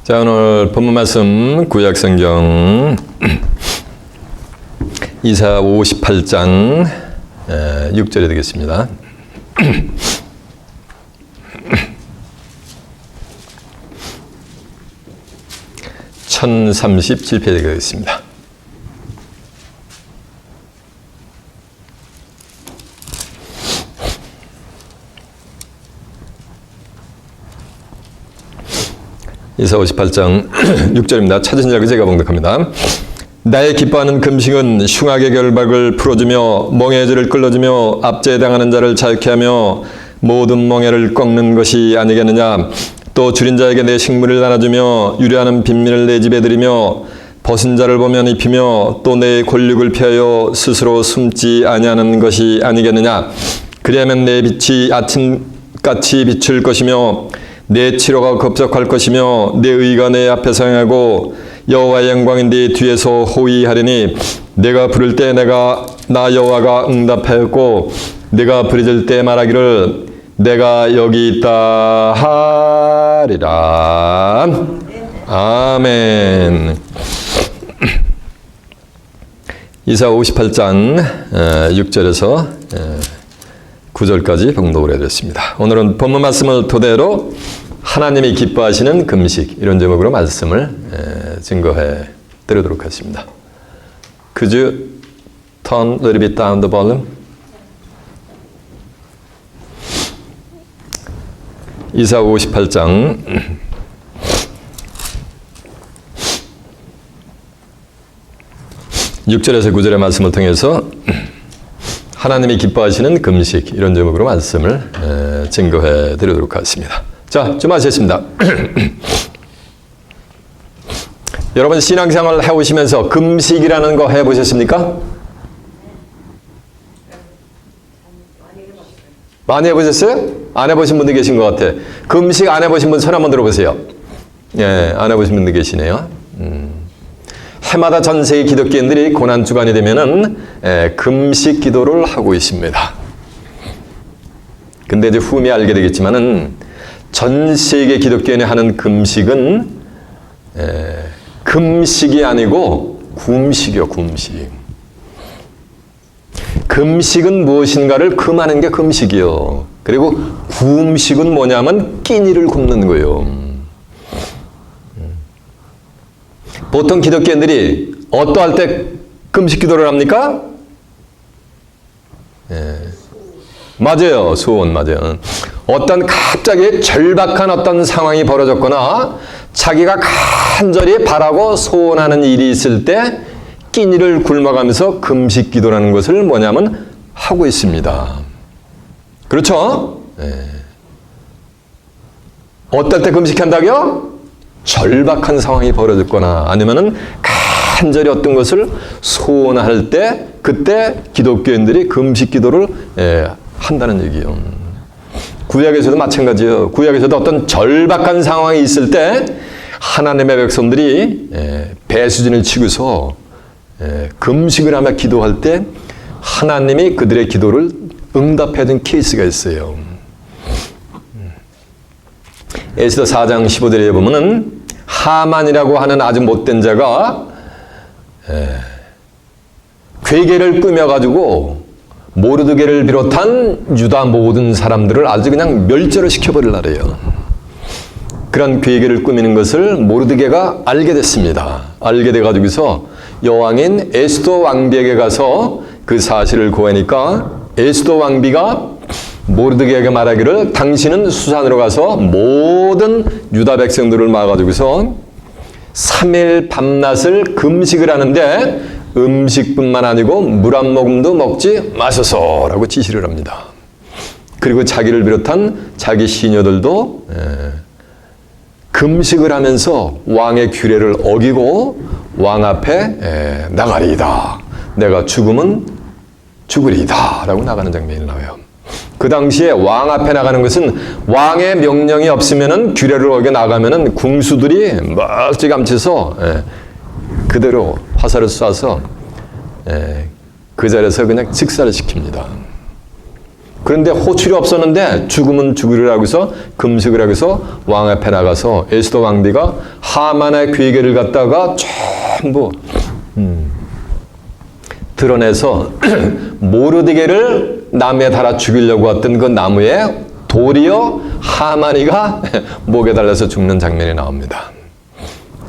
자, 오늘 본문 말씀 구약성경 이사 58장 6절이 되겠습니다. 1037페이지 되겠습니다. 이사 58장 6절입니다. 찾으신 자에게 제가 봉독합니다. 나의 기뻐하는 금식은 흉악의 결박을 풀어주며 멍에의 죄를 끌어주며 압제에 당하는 자를 자유케 하며 모든 멍에를 꺾는 것이 아니겠느냐. 또 줄인 자에게 내 식물을 나눠주며 유료하는 빈민을 내 집에 들이며 벗은 자를 보면 입히며 또 내 권력을 피하여 스스로 숨지 아니하는 것이 아니겠느냐. 그리하면 내 빛이 아침같이 비출 것이며 내 치료가 급속할 것이며 내 의가 내 앞에서 행하고 여호와의 영광이 네 뒤에서 호위하리니 내가 부를 때 나 여호와가 응답하였고 내가 부르짖을 때 말하기를 내가 여기 있다 하리라. 아멘. 이사 58장 6절에서 9절까지 봉독을 해드렸습니다. 오늘은 본문 말씀을 토대로 하나님이 기뻐하시는 금식, 이런 제목으로 말씀을 증거해 드리도록 하겠습니다. Could you turn a little bit down the volume? 이사 58장 6절에서 9절의 말씀을 통해서 하나님이 기뻐하시는 금식, 이런 제목으로 말씀을 증거해 드리도록 하겠습니다. 자, 좀 하셨습니다. 여러분 신앙생활 해오시면서 금식이라는 거 해보셨습니까? 많이 해보셨어요? 안 해보신 분들 계신 것 같아. 금식 안 해보신 분 손 한번 들어보세요. 예, 안 해보신 분들 계시네요. 해마다 전 세계 기독교인들이 고난 주간이 되면은 금식 기도를 하고 있습니다. 근데 이제 후에 알게 되겠지만은 전 세계 기독교인이 하는 금식은 금식이 아니고 굼식이요, 굼식. 금식은 무엇인가를 금하는 게 금식이요. 그리고 굼식은 뭐냐면 끼니를 굽는 거예요. 보통 기독교인들이 어떠할 때 금식 기도를 합니까? 맞아요. 소원, 맞아요. 어떤 갑자기 절박한 어떤 상황이 벌어졌거나 자기가 간절히 바라고 소원하는 일이 있을 때 끼니를 굶어가면서 금식 기도라는 것을 뭐냐면 하고 있습니다. 그렇죠? 어떨 때 금식한다고요? 절박한 상황이 벌어졌거나 아니면은 간절히 어떤 것을 소원할 때 그때 기독교인들이 금식 기도를 한다는 얘기예요. 구약에서도 마찬가지예요. 구약에서도 어떤 절박한 상황이 있을 때 하나님의 백성들이 배수진을 치고서 금식을 하며 기도할 때 하나님이 그들의 기도를 응답해 준 케이스가 있어요. 에스더 4장 15절에 보면은 하만이라고 하는 아주 못된 자가 괴계를 꾸며가지고 모르드게를 비롯한 유다 모든 사람들을 아주 그냥 멸절을 시켜버리려래요. 그런 괴계를 꾸미는 것을 모르드게가 알게 됐습니다. 알게 돼가지고서 여왕인 에스더 왕비에게 가서 그 사실을 고하니까 에스더 왕비가 모르드게에게 말하기를 당신은 수산으로 가서 모든 유다 백성들을 모아가지고서 3일 밤낮을 금식을 하는데 음식뿐만 아니고 물 한 모금도 먹지 마소서라고 지시를 합니다. 그리고 자기를 비롯한 자기 시녀들도 금식을 하면서 왕의 규례를 어기고 왕 앞에 나가리이다. 내가 죽으면 죽으리이다 라고 나가는 장면이 나와요. 그 당시에 왕 앞에 나가는 것은 왕의 명령이 없으면은 규례를 어겨 나가면은 궁수들이 멀찌감치서 그대로 화살을 쏴서 그 자리에서 그냥 직사를 시킵니다. 그런데 호출이 없었는데 죽으면 죽으리라고 해서 금식을 하고 해서 왕 앞에 나가서 에스더 왕비가 하만의 괴계를 갖다가 전부 드러내서 모르드게를 나무에 달아 죽이려고 했던 그 나무에 도리어 하만이가 목에 달려서 죽는 장면이 나옵니다.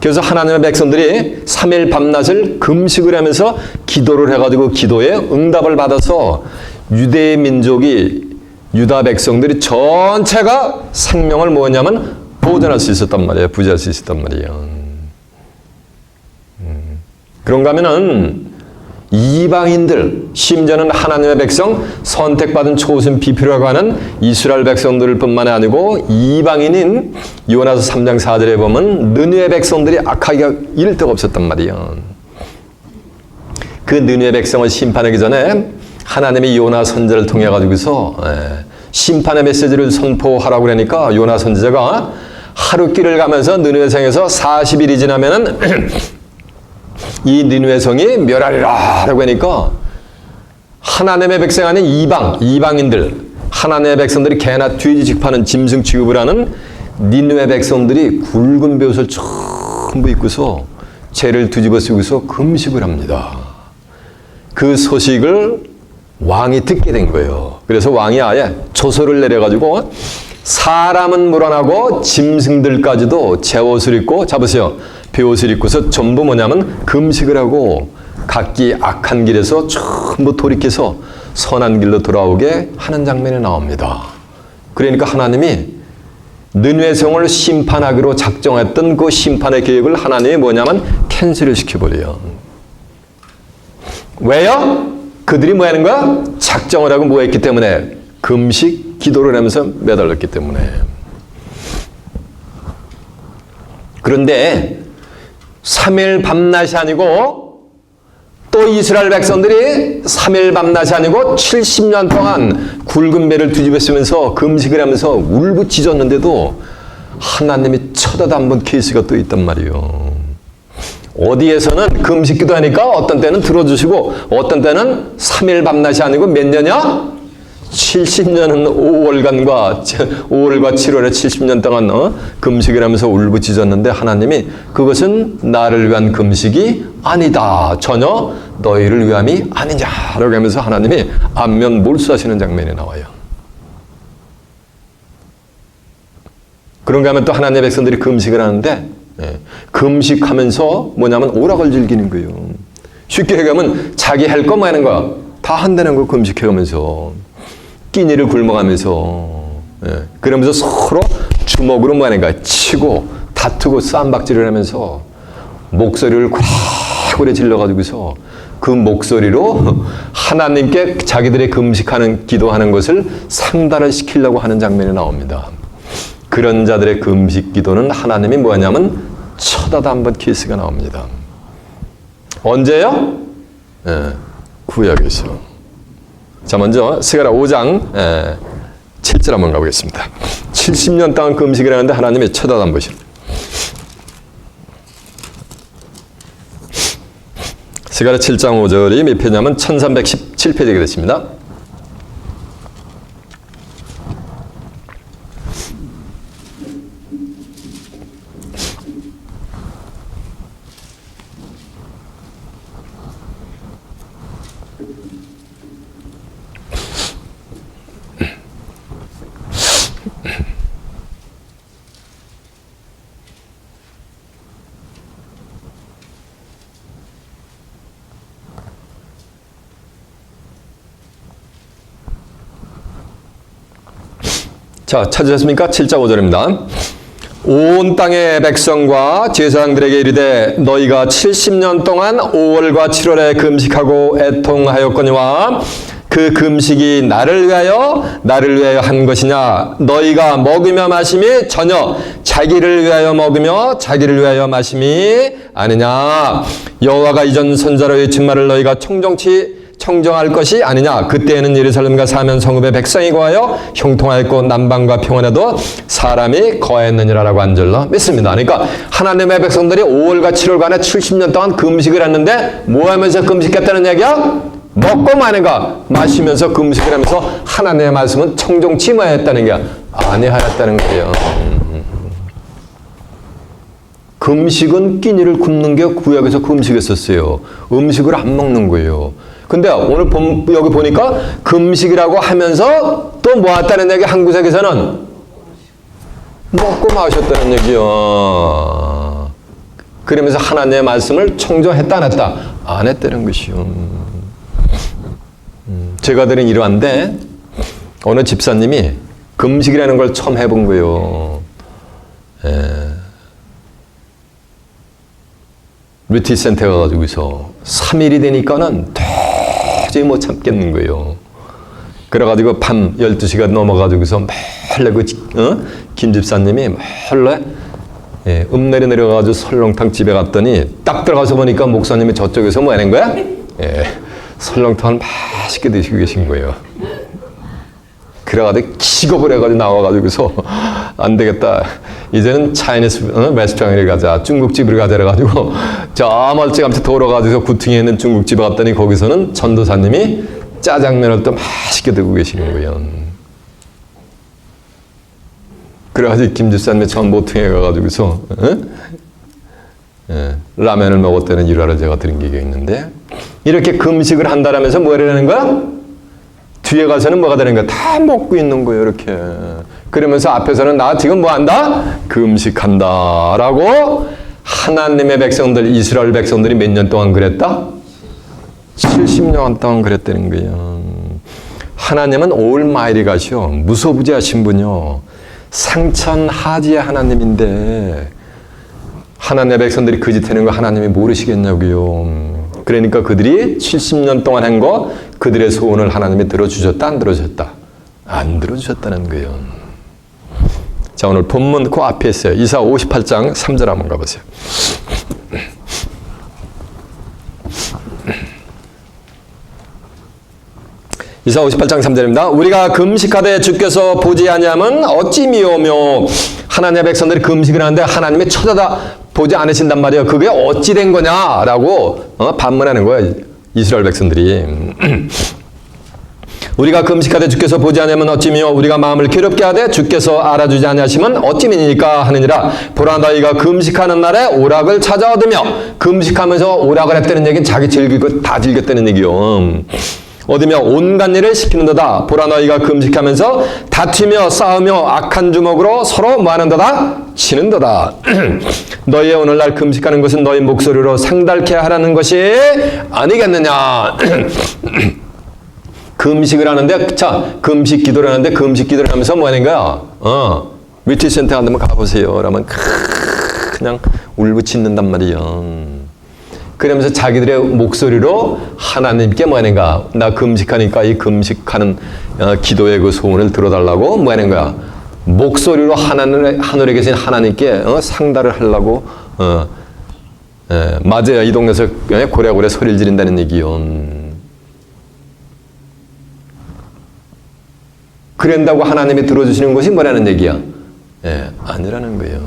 그래서 하나님의 백성들이 3일 밤낮을 금식을 하면서 기도를 해가지고 기도에 응답을 받아서 유대 민족이 유다 백성들이 전체가 생명을 뭐냐면 보존할 수 있었단 말이에요. 부지할 수 있었단 말이에요. 그런가 하면은 이방인들, 심지어는 하나님의 백성, 선택받은 초신 비표라고 하는 이스라엘 백성들 뿐만 아니고 이방인인 요나서 3장 4절에 보면 느느웨 백성들이 악하기가 이를 데가 없었단 말이에요. 그 느느웨 백성을 심판하기 전에 하나님이 요나 선지자를 통해 가지고서 심판의 메시지를 선포하라고 그러니까 요나 선지자가 하룻길을 가면서 느느웨 성에서 40일이 지나면은 이 니느웨 성이 멸하리라라고 하니까 하나님의 백성 아닌 이방인들, 하나님의 백성들이 개나 돼지 취급하는 짐승 취급을 하는 니느웨 백성들이 굵은 벼옷을 전부 입고서 죄를 뒤집어 쓰고서 금식을 합니다. 그 소식을 왕이 듣게 된 거예요. 그래서 왕이 아예 조서를 내려가지고 사람은 물어나고 짐승들까지도 제 옷을 입고 잡으세요. 벼옷을 입고서 전부 뭐냐면 금식을 하고 각기 악한 길에서 전부 돌이켜서 선한 길로 돌아오게 하는 장면이 나옵니다. 그러니까 하나님이 느느웨 성을 심판하기로 작정했던 그 심판의 계획을 하나님이 뭐냐면 캔슬을 시켜버려요. 왜요? 그들이 뭐 하는 거야? 작정을 하고 뭐 했기 때문에? 금식, 기도를 하면서 매달렸기 때문에. 그런데 3일 밤낮이 아니고 또 이스라엘 백성들이 3일 밤낮이 아니고 70년 동안 굵은 배를 뒤집어 쓰면서 금식을 하면서 울부짖었는데도 하나님이 쳐다도 한 번 케이스가 또 있단 말이에요. 어디에서는 금식 기도하니까 어떤 때는 들어주시고 어떤 때는 3일 밤낮이 아니고 몇 년이야? 70년은 5월과 7월에 70년 동안 금식을 하면서 울부짖었는데 하나님이 그것은 나를 위한 금식이 아니다. 전혀 너희를 위함이 아니냐라고 하면서 하나님이 안면 몰수하시는 장면이 나와요. 그런가 하면 또 하나님의 백성들이 금식을 하는데 금식하면서 뭐냐면 오락을 즐기는 거예요. 쉽게 얘기하면 자기 할 거 뭐 하는 거야? 다 한다는 거 금식해가면서 끼니를 굶어가면서 그러면서 서로 주먹으로 뭐 하는 거야? 치고 다투고 쌈박질을 하면서 목소리를 고래고래 질러가지고서 그 목소리로 하나님께 자기들의 금식하는 기도하는 것을 상달을 시키려고 하는 장면이 나옵니다. 그런 자들의 금식 기도는 하나님이 뭐냐면 쳐다도 한번 키스가 나옵니다. 언제요? 구약에서. 자, 먼저 스가랴 5장 7절 한번 가보겠습니다. 70년 동안 금식을 하는데 하나님이 쳐다도 안 보시는. 스가랴 7장 5절이 몇 페이지냐면 1317페이지가 됐습니다. 자, 찾으셨습니까? 7장 5절입니다. 온 땅의 백성과 제사장들에게 이르되 너희가 70년 동안 5월과 7월에 금식하고 애통하였거니와 그 금식이 나를 위하여 한 것이냐? 너희가 먹으며 마심이 전혀 자기를 위하여 먹으며 자기를 위하여 마심이 아니냐? 여호와가 이전 선자로 외친 말을 너희가 청정할 것이 아니냐. 그때에는 예루살렘과 사면 성읍의 백성이 거하여 형통하였고 남방과 평안에도 사람이 거하였느니라라고 한절로 믿습니다. 그러니까 하나님의 백성들이 5월과 7월간에 70년 동안 금식을 했는데 뭐 하면서 금식했다는 얘기야? 먹고 마는가 마시면서 금식을 하면서 하나님의 말씀은 청종치 마했다는 게 아니하였다는 거예요. 금식은 끼니를 굶는 게 구약에서 금식했었어요. 음식을 안 먹는 거예요. 근데 오늘 여기 보니까 금식이라고 하면서 또 모았다는 얘기 한 구석에서는 먹고 마셨다는 얘기요. 그러면서 하나님의 말씀을 청종했다 안 했다? 안 했다는 것이요. 제가 들은 이러한데 어느 집사님이 금식이라는 걸 처음 해본 거예요. 리트리트 센터에 가가지고서 3일이 되니까는 도저히 못 참겠는 거예요. 그래가지고 밤 12시가 넘어가지고서 몰래 김 집사님이 몰래 읍내리 내려가지고 설렁탕 집에 갔더니 딱 들어가서 보니까 목사님이 저쪽에서 뭐 하는 거야? 설렁탕을 맛있게 드시고 계신 거예요. 그래가지고 기겁을 해가지고 나와가지고서 안 되겠다. 이제는 차이니스 레스토랑에 가자. 중국집으로 가자. 그래가지고 저 멀찌감치 돌아가지고 구퉁이에 있는 중국집에 갔더니 거기서는 전도사님이 짜장면을 또 맛있게 들고 계시는 거예요. 그래가지고 김 집사님이 전 모퉁이에 가가지고서 라면을 먹었다는 일화를 제가 들은 게 있는데 이렇게 금식을 한다라면서 뭐 하려는 거야? 뒤에 가서는 뭐가 되는 거야? 다 먹고 있는 거예요, 이렇게. 그러면서 앞에서는 나 지금 뭐 한다? 금식한다. 라고 하나님의 백성들, 이스라엘 백성들이 몇 년 동안 그랬다? 70년 동안 그랬다는 거예요. 하나님은 올마이리 가시오. 무소부지하신 분이요. 상천하지의 하나님인데 하나님의 백성들이 그 짓 하는 거 하나님이 모르시겠냐고요. 그러니까 그들이 70년 동안 한 거 그들의 소원을 하나님이 들어주셨다 안 들어주셨다? 안 들어주셨다는 거예요. 자, 오늘 본문 그 앞에 있어요. 이사 58장 3절 한번 가보세요. 이사 58장 3절입니다. 우리가 금식하되 주께서 보지 아니하면 어찌 미워며 하나님의 백성들이 금식을 하는데 하나님이 쳐다다 보지 않으신단 말이에요. 그게 어찌 된 거냐라고 반문하는 거예요. 이스라엘 백성들이. 우리가 금식하되 주께서 보지 아니하면 어찌미요 우리가 마음을 괴롭게 하되 주께서 알아주지 아니하시면 어찌미니까 하느니라. 보라 너희가 금식하는 날에 오락을 찾아 얻으며 금식하면서 오락을 했다는 얘기는 자기 즐기고 다 즐겼다는 얘기요. 얻으며 온갖 일을 시키는도다. 보라 너희가 금식하면서 다투며 싸우며 악한 주먹으로 서로 뭐하는도다? 치는도다. 너희의 오늘날 금식하는 것은 너희 목소리로 상달케 하라는 것이 아니겠느냐. 금식을 하는데, 자, 금식 기도를 하는데 금식 기도를 하면서 뭐 하는 거야? 리트리트 센터 한번 가보세요. 그러면 그냥 울부짖는단 말이야. 그러면서 자기들의 목소리로 하나님께 뭐 하는 거야? 나 금식하니까 이 금식하는 기도의 그 소원을 들어달라고 뭐 하는 거야? 목소리로 하늘에 계신 하나님께 상달을 하려고 맞아요. 이 동네에서 고래고래 소리를 지른다는 얘기요. 그런다고 하나님이 들어주시는 것이 뭐라는 얘기야? 아니라는 거예요.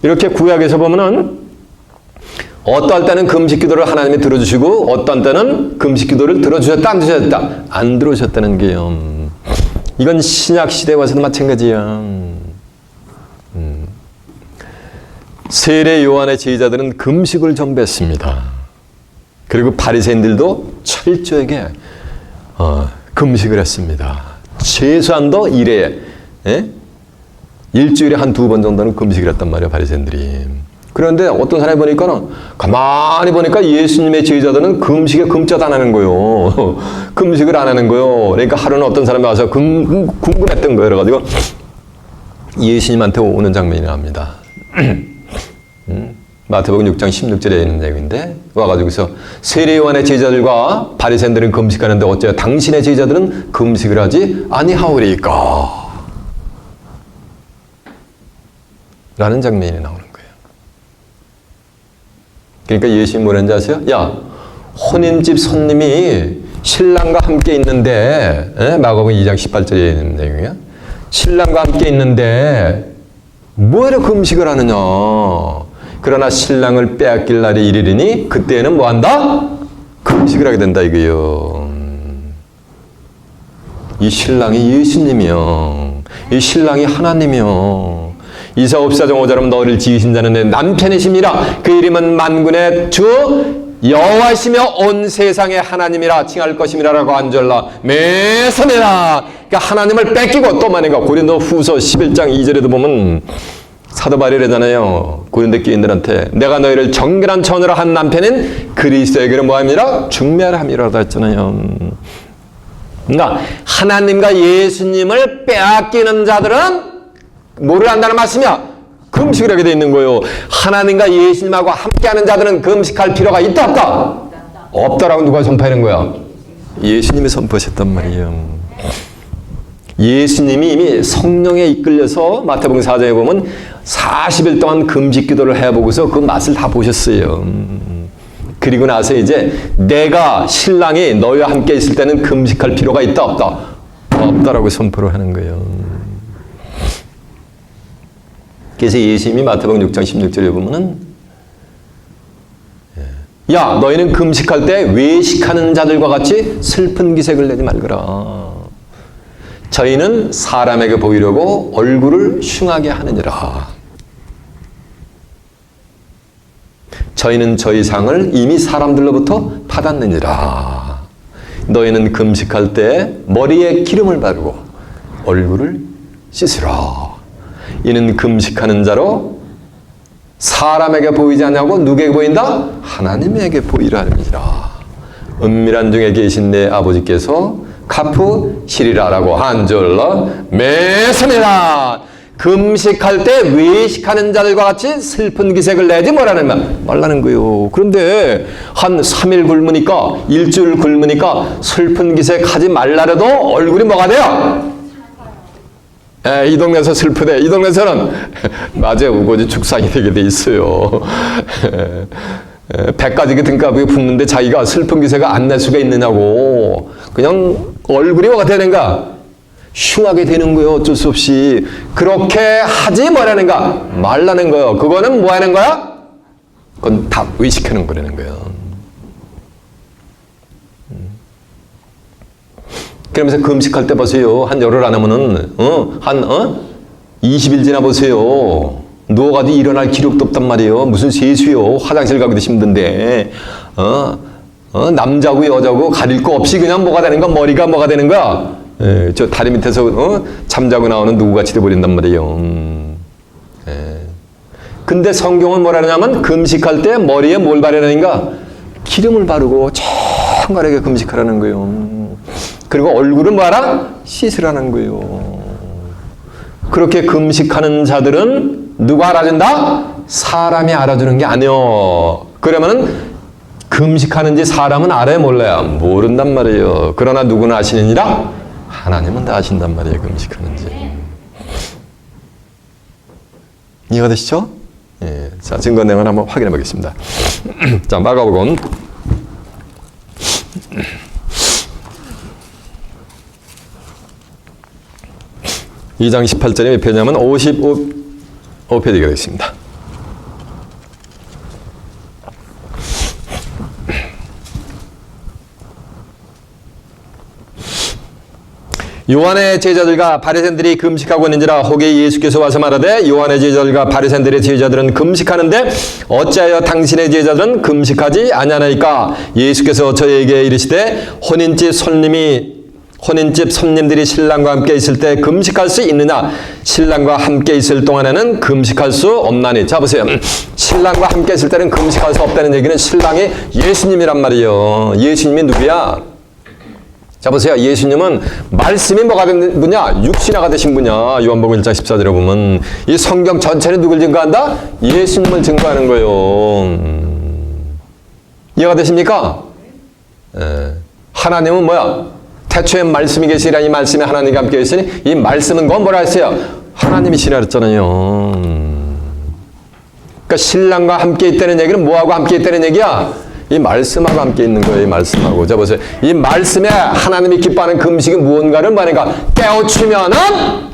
이렇게 구약에서 보면은 어떠할 때는 금식 기도를 하나님이 들어주시고 어떤 때는 금식 기도를 들어주셨다 안 들어주셨다? 안 들어주셨다는 게요. 이건 신약 시대에 와서도 마찬가지야. 세례 요한의 제자들은 금식을 전배했습니다. 그리고 바리새인들도 철저하게 금식을 했습니다. 최소한도 일에 일주일에 한 2번 정도는 금식을 했단 말이에요. 바리새인들이. 그런데 어떤 사람이 보니까는 가만히 보니까 예수님의 제자들은 금식에 금자도 안 하는 거예요. 금식을 안 하는 거예요. 그러니까 하루는 어떤 사람이 와서 궁금했던 거예요. 그래가지고 예수님한테 오는 장면이 나옵니다. 마태복음 6장 16절에 있는 내용인데 와가지고서 세례요한의 제자들과 바리새인들은 금식하는데 어째요 당신의 제자들은 금식을 하지 아니하오리까? 라는 장면이 나오는 거예요. 그러니까 예수님이 뭐라는지 아세요? 야, 혼인집 손님이 신랑과 함께 있는데 마가복음 2장 18절에 있는 내용이야. 신랑과 함께 있는데 뭐하러 금식을 하느냐? 그러나 신랑을 빼앗길 날이 이르리니 그때는 뭐한다? 금식을 하게 된다 이거요. 이 신랑이 예수님이요. 이 신랑이 하나님이요. 이사 54장 5절은 너를 지으신 자는 내 남편이십니다. 그 이름은 만군의 주 여호와시며 온 세상의 하나님이라 칭할 것임이라라고 안절라 매서매라. 그러니까 하나님을 뺏기고 또 만약에 고린도 후서 11장 2절에도 보면 사도 바울이라잖아요. 고린도 교인들한테 내가 너희를 정결한 처녀로 한 남편인 그리스도에게는 뭐함이라 중멸함이라고 했잖아요. 그러니까 하나님과 예수님을 빼앗기는 자들은 뭐를 한다는 말씀이야? 금식을 하게 돼 있는 거예요. 하나님과 예수님하고 함께하는 자들은 금식할 필요가 있다 없다? 없다라고 누가 선포하는 거야? 예수님이 선포하셨단 말이에요. 예수님이 이미 성령에 이끌려서 마태복음 4장에 보면 40일 동안 금식 기도를 해보고서 그 맛을 다 보셨어요. 그리고 나서 이제 내가 신랑이 너희와 함께 있을 때는 금식할 필요가 있다 없다? 없다라고 선포를 하는 거예요. 그래서 예수님이 마태복음 6장 16절에 보면은 야 너희는 금식할 때 외식하는 자들과 같이 슬픈 기색을 내지 말거라. 저희는 사람에게 보이려고 얼굴을 흉하게 하느니라. 저희는 저희 상을 이미 사람들로부터 받았느니라. 너희는 금식할 때 머리에 기름을 바르고 얼굴을 씻으라. 이는 금식하는 자로 사람에게 보이지 않냐고 누구에게 보인다? 하나님에게 보이라 함이니라. 은밀한 중에 계신 내 아버지께서 갚으시리라라고 한절로 매서매라. 금식할 때 외식하는 자들과 같이 슬픈 기색을 내지 말라는 거예요. 그런데 한 3일 굶으니까 일주일 굶으니까 슬픈 기색 하지 말라래도 얼굴이 뭐가 돼요? 이 동네에서 슬프대. 이 동네에서는 맞아요. 우거지 축상이 되게 돼 있어요. 100가지 등가부에 붙는데 자기가 슬픈 기세가 안 날 수가 있느냐고. 그냥 얼굴이 뭐가 되는가? 흉하게 되는 거예요. 어쩔 수 없이. 그렇게 하지 말라는가? 말라는 거예요. 그거는 뭐 하는 거야? 그건 다 의식하는 거라는 거예요. 그러면서 금식할 때 보세요. 한 열흘 안 하면은, 20일 지나 보세요. 누워가지고 일어날 기력도 없단 말이에요. 무슨 세수요. 화장실 가기도 힘든데, 남자고 여자고 가릴 거 없이 그냥 뭐가 되는 거야? 머리가 뭐가 되는 거야? 저 다리 밑에서, 잠자고 나오는 누구같이 돼버린단 말이에요. 근데 성경은 뭐라 하냐면, 금식할 때 머리에 뭘 바르는가? 기름을 바르고 청결하게 금식하라는 거예요. 그리고 얼굴은 뭐하라? 씻으라는 거예요. 그렇게 금식하는 자들은 누가 알아준다? 사람이 알아주는 게 아니요. 그러면은 금식하는지 사람은 알아요, 몰라요? 모른단 말이에요. 그러나 누구는 아시느니라? 하나님은 다 아신단 말이에요, 금식하는지. 이해가 되시죠? 예. 자, 증거 내용을 한번 확인해 보겠습니다. 자, 마가복음 2장 18절에 몇 페이지냐면 55페이지가 되겠습니다. 요한의 제자들과 바리새인들이 금식하고 있는지라 혹에 예수께서 와서 말하되 요한의 제자들과 바리새인들의 제자들은 금식하는데 어찌하여 당신의 제자들은 금식하지 아니하나이까? 예수께서 저에게 이르시되 혼인집 손님들이 신랑과 함께 있을 때 금식할 수 있느냐? 신랑과 함께 있을 동안에는 금식할 수 없나니. 자 보세요. 신랑과 함께 있을 때는 금식할 수 없다는 얘기는 신랑이 예수님이란 말이에요. 예수님이 누구야? 자 보세요. 예수님은 말씀이 뭐가 된 분이야? 육신화가 되신 분이야. 요한복음 1장 14절에 보면 이 성경 전체는 누굴 증거한다? 예수님을 증거하는 거예요. 이해가 되십니까? 하나님은 뭐야? 태초에 말씀이 계시라. 이 말씀이 하나님과 함께 있으니 이 말씀은 그건 뭐라 했어요? 하나님이시라 그랬잖아요. 그러니까 신랑과 함께 있다는 얘기는 뭐하고 함께 있다는 얘기야? 이 말씀하고 함께 있는 거예요. 이 말씀하고. 자 보세요. 이 말씀에 하나님이 기뻐하는 금식이 무언가를 말하니까 깨우치면은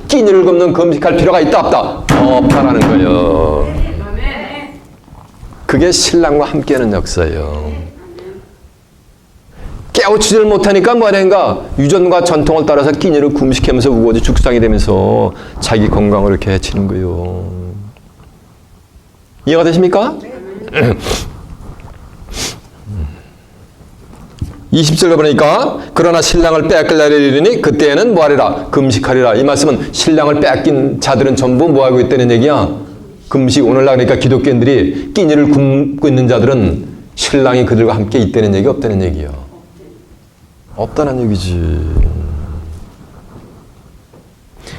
끼니를 굽는 금식할 필요가 있다 없다? 없다라는 거예요. 그게 신랑과 함께하는 역사예요. 깨우치질 못하니까 뭐하는가? 유전과 전통을 따라서 끼니를 금식하면서 우거지 죽상이 되면서 자기 건강을 이렇게 해치는 거예요. 이해가 되십니까? 20절에 보니까 그러나 신랑을 빼앗길 날이 이르니 그때에는 뭐하리라? 금식하리라. 이 말씀은 신랑을 빼앗긴 자들은 전부 뭐하고 있다는 얘기야? 금식. 오늘날 그러니까 기독교인들이 끼니를 굶고 있는 자들은 신랑이 그들과 함께 있다는 얘기 없다는 얘기야. 없다는 얘기지.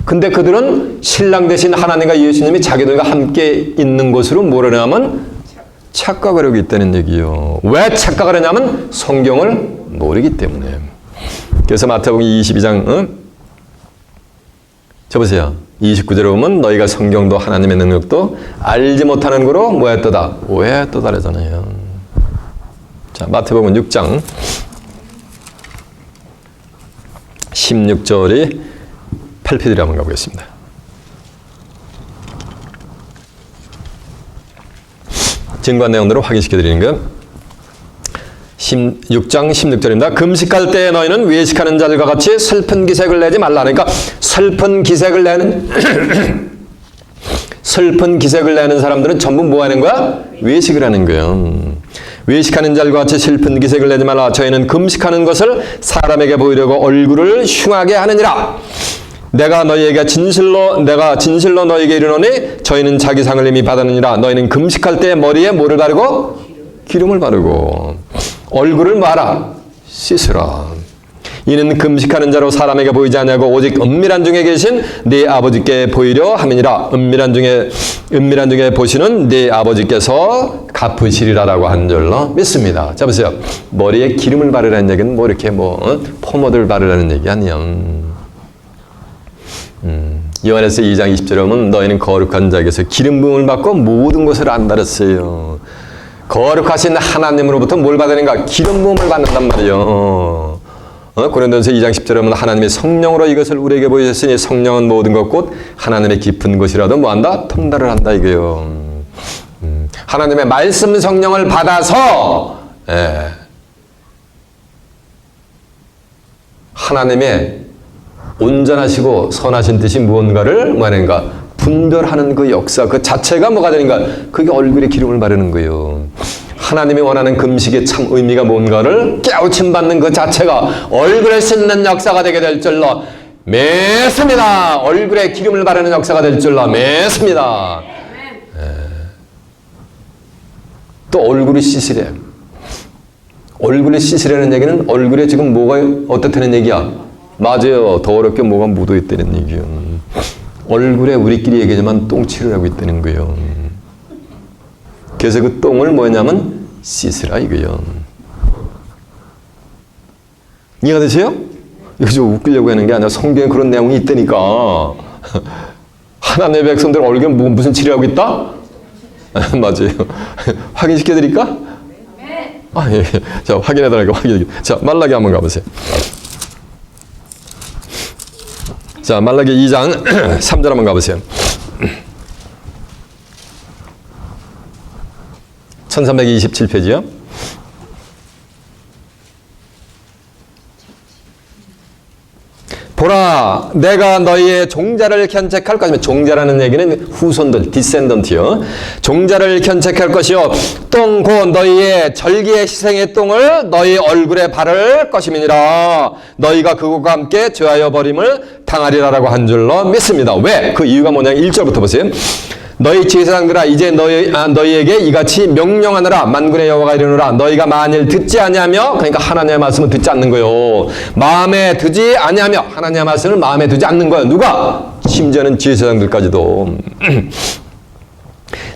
근데 그들은 신랑 대신 하나님과 예수님이 자기들과 함께 있는 것으로 뭐라 하면 착각을 하고 있다는 얘기요. 왜 착각을 하냐면 성경을 모르기 때문에. 그래서 마태복음 22장 저 보세요. 29절에 보면 너희가 성경도 하나님의 능력도 알지 못하는 거로 뭐했더다? 오해했더다 그러잖아요. 자, 마태복음 6장 16절이 8페이지로 한번 가보겠습니다. 증거한 내용들을 확인시켜 드리는 것. 6장 16절입니다. 금식할 때 너희는 외식하는 자들과 같이 슬픈 기색을 내지 말라. 그러니까 슬픈 기색을 내는 슬픈 기색을 내는 사람들은 전부 뭐 하는 거야? 외식을 하는 거예요. 외식하는 자들과 같이 슬픈 기색을 내지 말라. 저희는 금식하는 것을 사람에게 보이려고 얼굴을 흉하게 하느니라. 내가 진실로 너희에게 이르노니 저희는 자기 상을 이미 받았느니라. 너희는 금식할 때 머리에 뭐를 바르고? 기름을 바르고 얼굴을 뭐하라? 씻으라. 이는 금식하는 자로 사람에게 보이지 아니하고 오직 은밀한 중에 계신 네 아버지께 보이려 함이니라. 은밀한 중에 보시는 네 아버지께서 갚으시리라라고 한 줄로 믿습니다. 자 보세요. 머리에 기름을 바르라는 얘기는 뭐 이렇게 포머드를 바르라는 얘기 아니에요. 요한에서 2장 20절에 보면 너희는 거룩한 자에게서 기름 부음을 받고 모든 것을 안달았어요. 거룩하신 하나님으로부터 뭘 받으는가? 기름 부음을 받는단 말이에요. 고린도전서 2장 10절에 보면 하나님의 성령으로 이것을 우리에게 보이셨으니 성령은 모든 것 곧 하나님의 깊은 것이라도 뭐한다? 통달을 한다 이거예요. 하나님의 말씀 성령을 받아서 하나님의 온전하시고 선하신 뜻이 무언가를 뭐하는가? 분별하는 그 역사 그 자체가 뭐가 되는가? 그게 얼굴에 기름을 바르는 거예요. 하나님이 원하는 금식의 참 의미가 뭔가를 깨우침받는 그 자체가 얼굴에 씻는 역사가 되게 될 줄로 믿습니다. 얼굴에 기름을 바르는 역사가 될 줄로 믿습니다. 또 얼굴이 씻으래. 얼굴이 씻으라는 얘기는 얼굴에 지금 뭐가 어떻다는 얘기야? 맞아요. 더럽게 뭐가 묻어있다는 얘기예요. 얼굴에 우리끼리 얘기하지만 똥칠을 하고 있다는 거예요. 그래서 그 똥을 뭐냐면 씻으라 이거예요. 이해가 되세요? 이거 좀 웃기려고 하는 게 아니라 성경에 그런 내용이 있다니까. 하나님의 백성들 얼굴에 무슨 칠을 하고 있다? 맞아요. 확인시켜드릴까? 아, 예. 자, 확인해달라고 자, 말라기 한번 가보세요. 자, 말라기 2장 3절 한번 가보세요. 1327페이지요. 보라, 내가 너희의 종자를 견책할 것이며, 종자라는 얘기는 후손들, 디센던트요. 종자를 견책할 것이요, 똥 곧 너희의 절기의 희생의 똥을 너희 얼굴에 바를 것임이니라. 너희가 그것과 함께 죄하여 버림을 당하리라라고 한 줄로 믿습니다. 왜? 그 이유가 뭐냐면 1절부터 보세요. 너희 제사장들아 이제 너희에게 이같이 명령하느라 만군의 여호와가 이르노라. 너희가 만일 듣지 아니하며, 그러니까 하나님의 말씀을 듣지 않는 거요. 마음에 두지 아니하며, 하나님의 말씀을 마음에 두지 않는 거예요. 누가? 심지어는 제사장들까지도.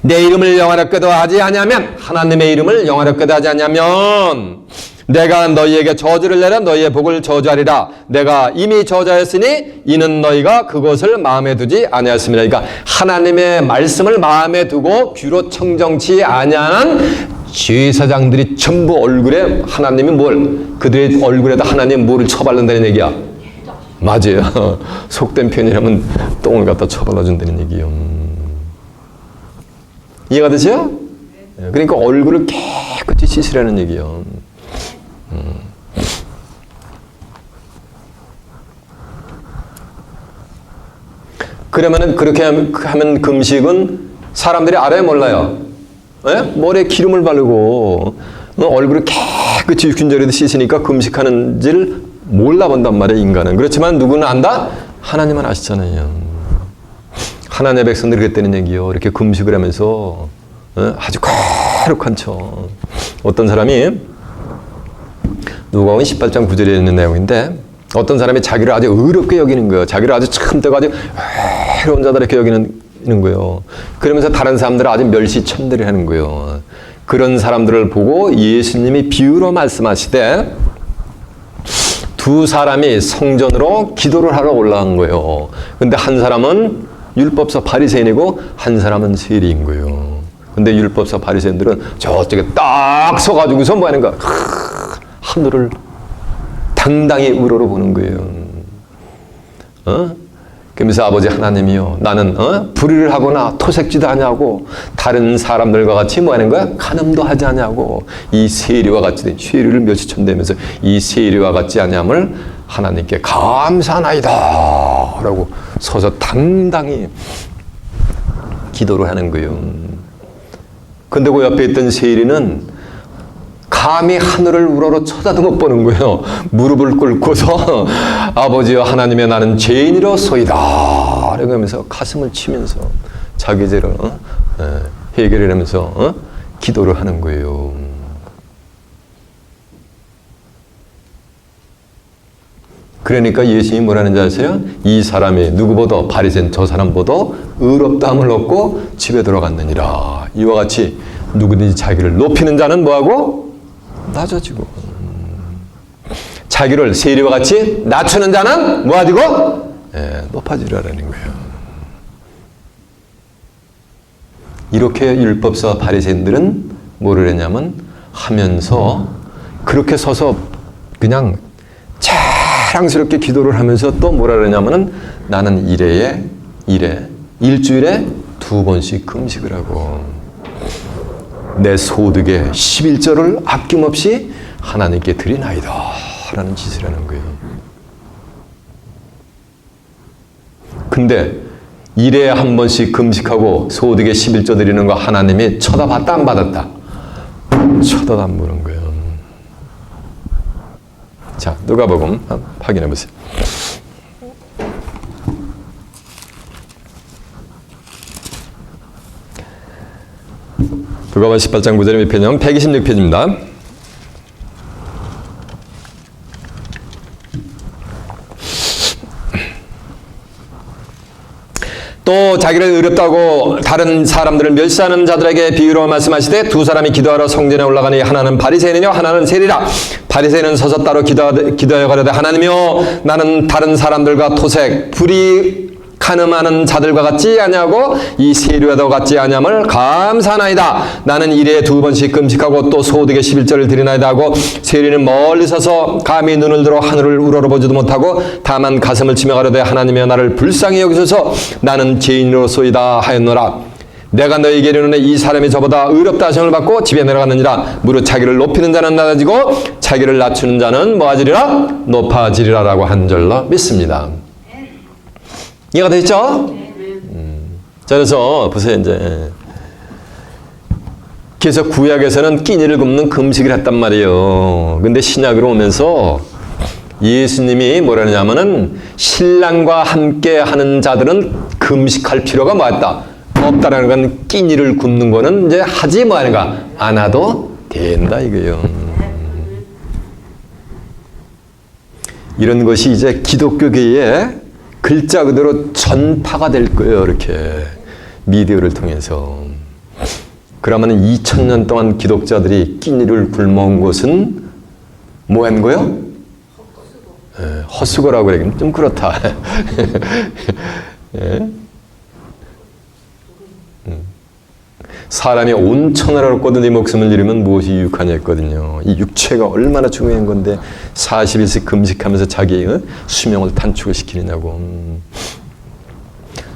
내 이름을 영화롭게도 하지 아니하면, 하나님의 이름을 영화롭게도 하지 아니하면 내가 너희에게 저주를 내려 너희의 복을 저주하리라. 내가 이미 저주하였으니 이는 너희가 그것을 마음에 두지 아니하였습니다. 그러니까 하나님의 말씀을 마음에 두고 귀로 청정치 아니하는 제사장들이 전부 얼굴에 하나님이 그들의 얼굴에다 하나님 뭐를 처발른다는 얘기야. 맞아요. 속된 표현이라면 똥을 갖다 처발라준다는 얘기요. 이해가 되세요? 그러니까 얼굴을 깨끗이 씻으라는 얘기요. 그러면은 그렇게 하면 금식은 사람들이 알아요, 몰라요? 예? 머리에 기름을 바르고 얼굴을 깨끗이 육신절에도 씻으니까 금식하는지를 몰라본단 말이에요, 인간은. 그렇지만 누구는 안다? 하나님은 아시잖아요. 하나님의 백성들이 그랬다는 얘기요. 이렇게 금식을 하면서 아주 거룩한 척. 어떤 사람이 누가복음 18장 9절에 있는 내용인데 어떤 사람이 자기를 아주 의롭게 여기는 거예요. 자기를 아주 참되가지고 해로운 자다 이렇게 여기는 거예요. 그러면서 다른 사람들을 아주 멸시천대를 하는 거예요. 그런 사람들을 보고 예수님이 비유로 말씀하시되 두 사람이 성전으로 기도를 하러 올라간 거예요. 근데 한 사람은 율법사 바리새인이고 한 사람은 세리인 거예요. 근데 율법사 바리새인들은 저쪽에 딱 서가지고서 뭐 하는 거야? 하늘을 당당히 우러러 보는 거예요. 그러면서 아버지 하나님이요, 나는 불의를 하거나 토색지도 하냐고 다른 사람들과 같이 뭐 하는 거야? 간음도 하지 않냐고 이 세리와 같이 세리를 멸시천대면서 이 세리와 같지 않냐함을 하나님께 감사하나이다 라고 서서 당당히 기도를 하는 거예요. 근데 그 옆에 있던 세리는 감히 하늘을 우러러 쳐다도 못 보는 거예요. 무릎을 꿇고서 아버지여 하나님의 나는 죄인이로소이다 이러고 하면서 가슴을 치면서 자기 죄를 해결을 하면서 기도를 하는 거예요. 그러니까 예수님이 뭐라는지 아세요? 이 사람이 누구보다 바리새인 저 사람보다 의롭다함을 얻고 집에 들어갔느니라. 이와 같이 누구든지 자기를 높이는 자는 뭐하고? 낮아지고 자기를 세리와 같이 낮추는 자는 뭐하지고? 높아지라는 거예요. 이렇게 율법사 바리새인들은 뭐를 했냐면 하면서 그렇게 서서 그냥 자랑스럽게 기도를 하면서 또 뭐라 그러냐면은 나는 일주일에 2번씩 금식을 하고 내 소득의 11조를 아낌없이 하나님께 드리나이다 라는 짓을 하는 거예요. 근데 일에 한 번씩 금식하고 소득의 11조 드리는 거 하나님이 쳐다봤다 안 받았다? 쳐다도 안 보는 거예요. 자, 누가복음 확인해 보세요. 누가복음 18장 9절에 몇 페이지냐면 126페이지입니다. 또 자기를 의롭다고 다른 사람들을 멸시하는 자들에게 비유로 말씀하시되 두 사람이 기도하러 성전에 올라가니 하나는 바리새인이요 하나는 세리라. 바리새인은 서서 따로 기도하여 가려되 하나님이여 나는 다른 사람들과 토색 불의 간음하는 자들과 같지 아니하고 이 세리와도 같지 아니함을 감사하나이다. 나는 일에 2번씩 금식하고 또 소득의 11조를 드리나이다 하고 세리는 멀리 서서 감히 눈을 들어 하늘을 우러러보지도 못하고 다만 가슴을 치며 가로되 하나님이여 나를 불쌍히 여기소서 나는 죄인으로소이다 하였노라. 내가 너희에게 이르노니 이 사람이 저보다 의롭다 하심을 받고 집에 내려갔느니라. 무릇 자기를 높이는 자는 낮아지고 자기를 낮추는 자는 뭐하지리라? 높아지리라 라고 한 줄로 믿습니다. 이해가 되셨죠? 자, 그래서 보세요, 이제. 그래서 구약에서는 끼니를 굽는 금식을 했단 말이에요. 근데 신약으로 오면서 예수님이 뭐라 하냐면은 신랑과 함께 하는 자들은 금식할 필요가 뭐였다? 없다라는 건 끼니를 굽는 거는 이제 하지 뭐 하는가? 안 해도 된다 이거예요. 이런 것이 이제 기독교계에 글자 그대로 전파가 될 거예요. 이렇게 미디어를 통해서. 그러면 2000년 동안 기독자들이 끼니를 굶어온 것은 뭐 한 거예요? 헛수고라고 그러기는 좀 그렇다. 예? 사람이 온 천하를 얻고도 네 목숨을 잃으면 무엇이 유익하냐 했거든요. 이 육체가 얼마나 중요한 건데 40일씩 금식하면서 자기의 수명을 단축을 시키느냐고.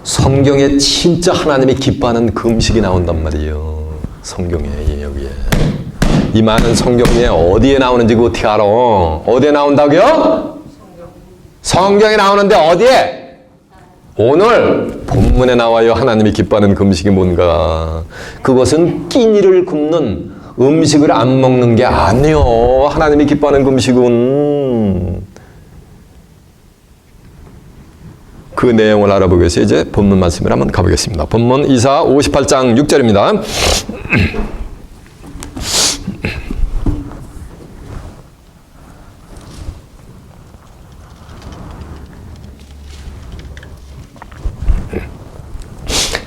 성경에 진짜 하나님이 기뻐하는 금식이 나온단 말이에요. 성경에 여기에. 이 많은 성경에 어디에 나오는지 어떻게 알아? 어디에 나온다고요? 성경에 나오는데 어디에? 오늘 본문에 나와요. 하나님이 기뻐하는 금식이 뭔가. 그것은 끼니를 굽는 음식을 안 먹는 게 아니요. 하나님이 기뻐하는 금식은. 그 내용을 알아보기 위해서 이제 본문 말씀을 한번 가보겠습니다. 본문 이사 58장 6절입니다.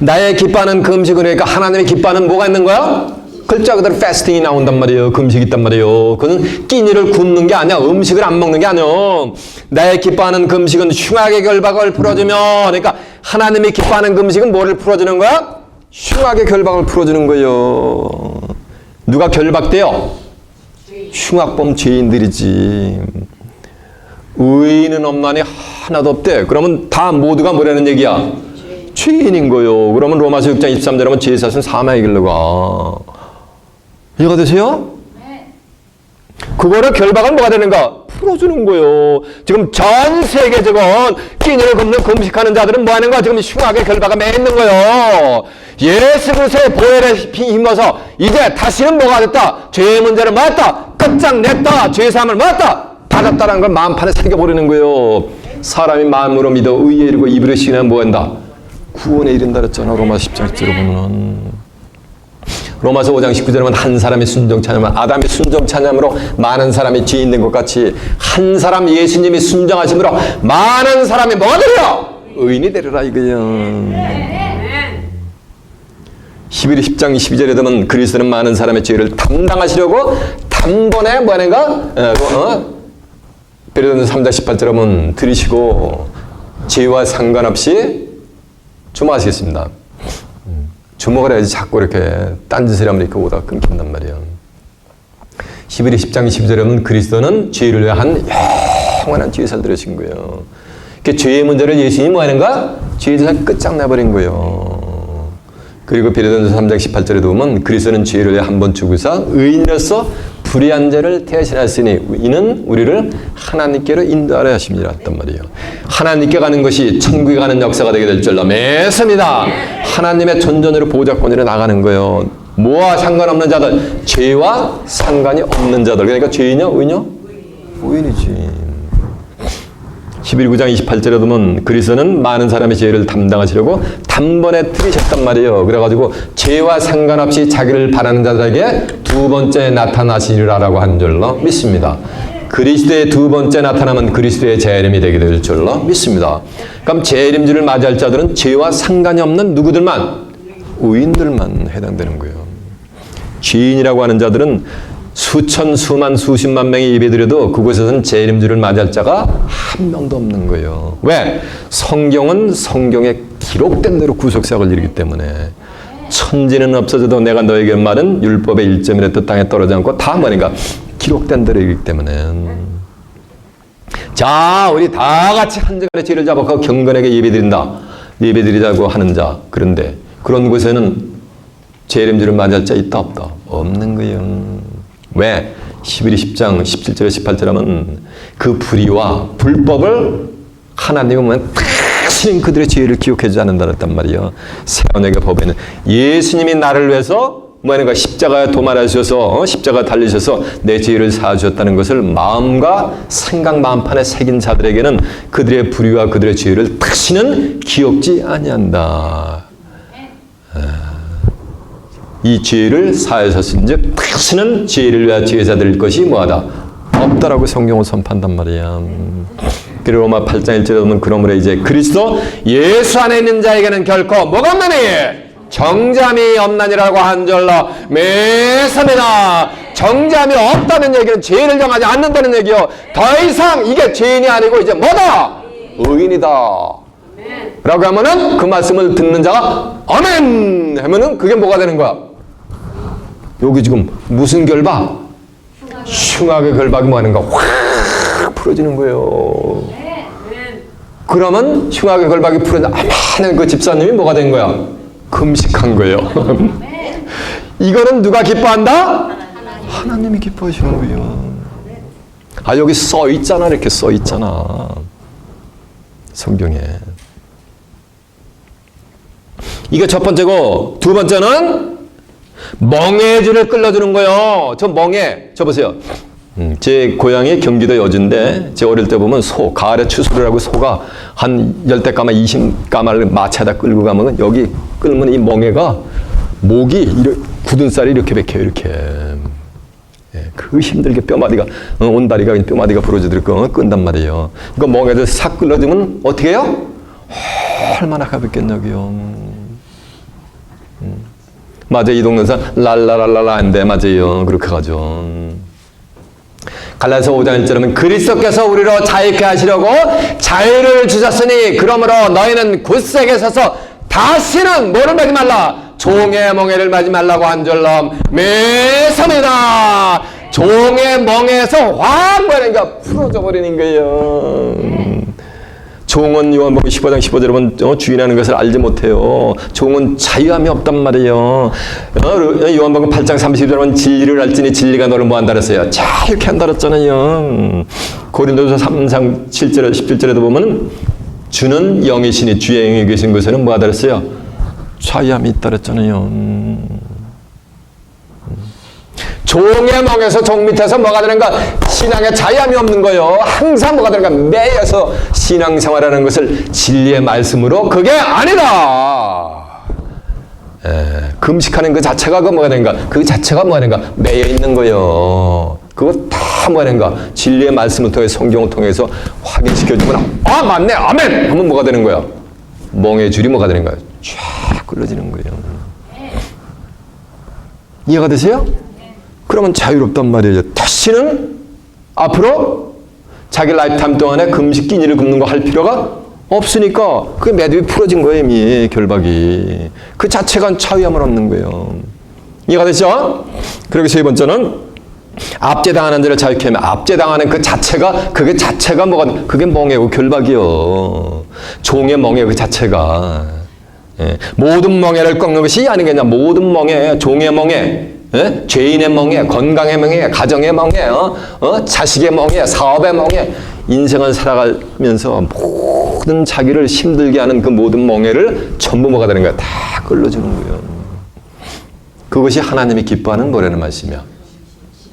나의 기뻐하는 금식은, 그러니까 하나님이 기뻐하는 뭐가 있는 거야? 글자 그대로 패스팅이 나온단 말이에요. 금식이 있단 말이에요. 그건 끼니를 굶는 게 아니야. 음식을 안 먹는 게 아니야. 나의 기뻐하는 금식은 흉악의 결박을 풀어주며, 그러니까 하나님이 기뻐하는 금식은 뭐를 풀어주는 거야? 흉악의 결박을 풀어주는 거예요. 누가 결박돼요? 흉악범 죄인들이지. 의인은 없나니 하나도 없대. 그러면 다 모두가 뭐라는 얘기야? 죄인인 거요. 그러면 로마서 6장 23절에 보면 죄의 삭은 사망의 길로 가. 이해가 되세요? 네. 그거를 결박은 뭐가 되는가? 풀어주는 거요. 지금 전 세계적으로 끼니를 굽는 금식하는 자들은 뭐 하는 거야? 지금 흉악의 결박에 맺는 거요. 예수 그리스도의 보혈에 힘입어서 이제 다시는 뭐가 됐다? 죄의 문제를 맞았다. 끝장냈다. 죄의 사함을 맞았다. 받았다라는 걸 마음판에 새겨버리는 거요. 사람이 마음으로 믿어 의에 이르고 입으로 시인하면 뭐 한다? 구원에 이른다 그랬잖아. 로마서 10장 10절에 보면. 로마서 5장 19절에 보면 한 사람의 순종 찬양은 아담의 순종 찬양으로 많은 사람이 죄인 된 것 같이 한 사람 예수님이 순종하심으로 많은 사람이 뭐가 되리라? 의인이 되리라 이거요. 히브리 10장 12절에 보면 그리스도는 많은 사람의 죄를 담당하시려고 단번에 뭐 하는가? 베드로전서 3장 18절에 보면 들이시고 죄와 상관없이 주목하시겠습니다. 주목을 해야지 자꾸 이렇게 딴짓을 하면 이렇게 오다가 끊긴단 말이에요. 히브리 10장 12절에 보면 그리스도는 죄를 위한 영원한 죄사를 들으신 거예요. 그 죄의 문제를 예수님이 뭐 하는가? 죄의 대상 끝장내버린 거예요. 그리고 베드로전서 3장 18절에도 보면 그리스도는 죄를 위해 한 번 죽으사 의인으로서 불의한 죄를 대신하시니 이는 우리를 하나님께로 인도하려 하심이라 했단 말이에요. 하나님께 가는 것이 천국에 가는 역사가 되게 될 줄로 믿습니다. 하나님의 전전으로 보호자권으로 나가는 거예요. 뭐와 상관없는 자들, 죄와 상관이 없는 자들. 그러니까 죄인이냐 의인이냐? 의인이지. 히브리 9장 28절에 보면 그리스도는 많은 사람의 죄를 담당하시려고 단번에 들이셨단 말이에요. 그래가지고 죄와 상관없이 자기를 바라는 자들에게 두 번째 나타나시리라라고 한 줄로 믿습니다. 그리스도의 두 번째 나타나면 그리스도의 재림이 되게 될 줄로 믿습니다. 그럼 재림주를 맞이할 자들은 죄와 상관이 없는 누구들만? 의인들만 해당되는 거예요. 죄인이라고 하는 자들은 수천, 수만, 수십만 명이 예배드려도 그곳에서는 재림주를 맞이할 자가 한 명도 없는 거예요. 왜? 성경은 성경에 기록된 대로 구속사역을 이루기 때문에 천지는 없어져도 내가 너에게 말은 율법의 1점이라도 땅에 떨어지지 않고 다 뭐니까 기록된 대로 이루기 때문에. 자, 우리 다 같이 한 주간의 죄를 잡아 경건하게 예배드리자고 하는 자. 그런데 그런 곳에는 재림주를 맞이할 자 있다 없다? 없는 거예요. 왜? 히브리 10장 17절에 18절에 하면 그 불의와 불법을 하나님이 보면 다시는 그들의 죄를 기억하지 않는다 그랬단 말이에요. 새 언약의 법에는 예수님이 나를 위해서 뭐하는가 십자가에 도말하셔서 십자가 달리셔서 내 죄를 사하셨다는 것을 마음과 생각 마음판에 새긴 자들에게는 그들의 불의와 그들의 죄를 다시는 기억지 아니한다. 이 죄를 사하셨은즉 다시는 죄를 위하여 제사 드릴 것이 뭐하다? 없다라고 성경을 선포한단 말이야. 그리고 로마 8장 1절에 보면 그러므로 이제 그리스도 예수 안에 있는 자에게는 결코 뭐가 없나니? 정잠이 없나니라고 한 줄로 믿습니다. 정잠이 없다는 얘기는 죄를 정하지 않는다는 얘기요. 더 이상 이게 죄인이 아니고 이제 뭐다? 의인이다. 라고 하면은 그 말씀을 듣는 자가 아멘 하면은 그게 뭐가 되는 거야? 여기 지금 무슨 결박? 흉악의 결박이 뭐 하는가? 확 풀어지는 거예요. 그러면 흉악의 결박이 풀어진 아멘 그 집사님이 뭐가 된 거야? 금식한 거예요. 이거는 누가 기뻐한다? 하나님이 기뻐하시는 거예요. 아, 여기 써 있잖아. 이렇게 써 있잖아. 성경에. 이게 첫 번째고, 두 번째는 멍에줄을 끌어주는 거예요. 저 멍에, 저 보세요. 제 고향이 경기도 여주인데, 제 어릴 때 보면 소, 가을에 추수를 하고 소가 한 10대가마, 20가마를 마차에다 끌고 가면 여기 끌면 이 멍에가 목이 굳은 살이 이렇게 박혀요, 이렇게. 예, 그 힘들게 뼈마디가, 온다리가 뼈마디가 부러지도록 끈단 말이에요. 이거 멍에를 싹 끌어주면 어떻게 해요? 얼마나 가볍겠냐고요. 맞아요. 이 동네에서 랄라랄라라 한데 맞아요. 그렇게 가죠. 갈라디아서 5장 1절은 그리스도께서 우리로 자유케 하시려고 자유를 주셨으니 그러므로 너희는 굳세게 서서 다시는 뭐를 매지 말라. 종의 멍에를 매지 말라고 한 줄로 매섭니다. 종의 멍에에서 확 뭐라니까 풀어져 버리는 거예요. 종은 요한복음 15장 15절에 보면 주인하는 것을 알지 못해요. 종은 자유함이 없단 말이에요. 요한복음 8장 30절에 보면 진리를 알지니 진리가 너를 뭐한다 그랬어요. 자유케 한다 그랬잖아요. 고린도서 3장 7절에 17절에도 보면 주는 영이시니 주의 영이 계신 곳에는 뭐하다 그랬어요. 자유함이 있다 그랬잖아요. 종의 멍에서 종 밑에서 뭐가 되는가? 신앙에 자유함이 없는 거예요. 항상 뭐가 되는가? 매여서 신앙생활하는 것을 진리의 말씀으로 그게 아니다. 금식하는 그 자체가 그 뭐가 되는가? 그 자체가 뭐가 되는가? 매여 있는 거예요. 그거 다 뭐가 되는가? 진리의 말씀을 통해 성경을 통해서 확인시켜주면 아 맞네 아멘 하면 뭐가 되는 거야? 멍의 줄이 뭐가 되는 거야? 쫙 끌어지는 거예요. 이해가 되세요? 그러면 자유롭단 말이에요. 다시는 앞으로 자기 라이프타임 동안에 금식 끼니를 굶는 거 할 필요가 없으니까 그게 매듭이 풀어진 거예요. 이미 결박이. 그 자체가 자유함을 얻는 거예요. 이해가 되죠? 그리고 세 번째는 압제당하는 자를 자유케 하면 압제당하는 그 자체가 그게 자체가 뭐가 그게 멍에고 결박이요. 종의 멍에 그 자체가 모든 멍에를 꺾는 것이 아니겠냐. 모든 멍에 종의 멍에 죄인의 멍에, 건강의 멍에, 가정의 멍에, 자식의 멍에, 사업의 멍에, 인생을 살아가면서 모든 자기를 힘들게 하는 그 모든 멍에를 전부 뭐가 되는 거야? 다 끌어주는 거예요. 그것이 하나님이 기뻐하는 뭐라는 말씀이야?